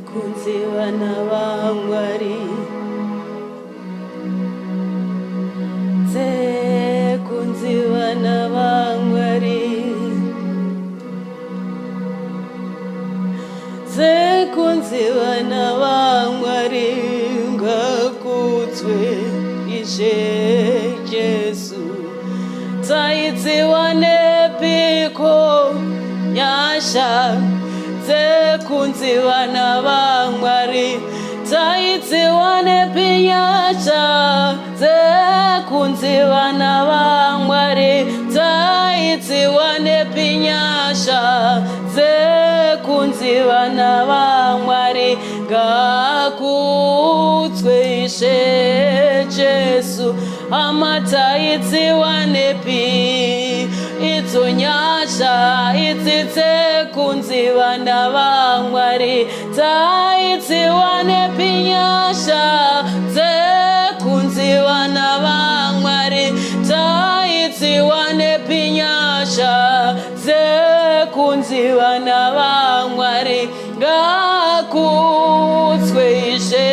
kunziwa n'abangwari kunziwa n'abangwari kunziwa n'abangwari ngakutswe ishe Jesu taitsiwa nepiko nyasha kunziwa n'abangwari taitsiwa nepinyasha kunziwa n'abangwari taitsiwa nepinyasha kunziwa n'abangwari ngakutswe ishe Jesu amataitsiwa nepi idzonyasha idzitse kunziwa n'abangwari taitsiwa nepinyasha kunziwa n'abangwari taitsiwa nepinyasha kunziwa n'abangwari ngakutswe ishe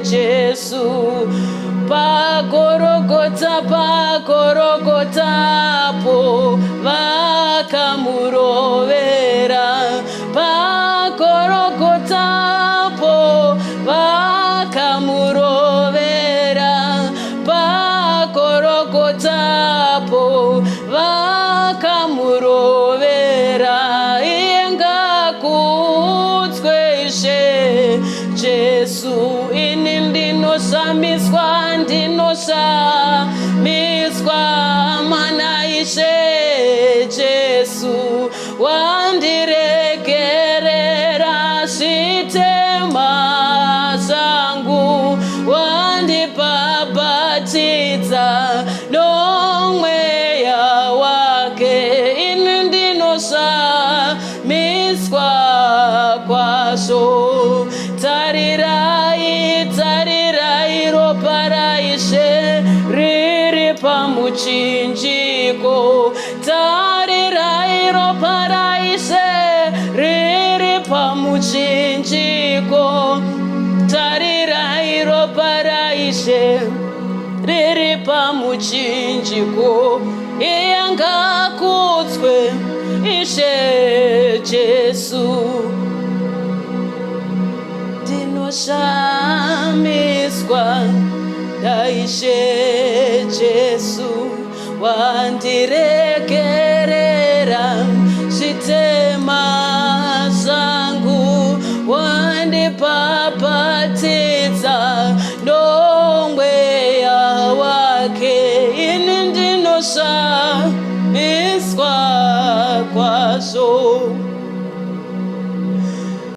Jesu pagorogotapo vakamurovera pagorogotapo vakamurovera pagorogotapo vakamurovera ingakutswe ishe Jesu ini ndinoshamiswa mana ishe Jesu wandiregerera zvitema zvangu wandibhabhatidza nomweya wake ini ndinoshamiswa kwazvo tarirai ropa raIshe riri pamuchinjiko tarirai ropa raIshe riri pamuchinjiko tarirai ropa raIshe riri pamuchinjiko ngakutswe ishe Jesu ndinoshamiswa naIshe Jesu wandiregerera zvitema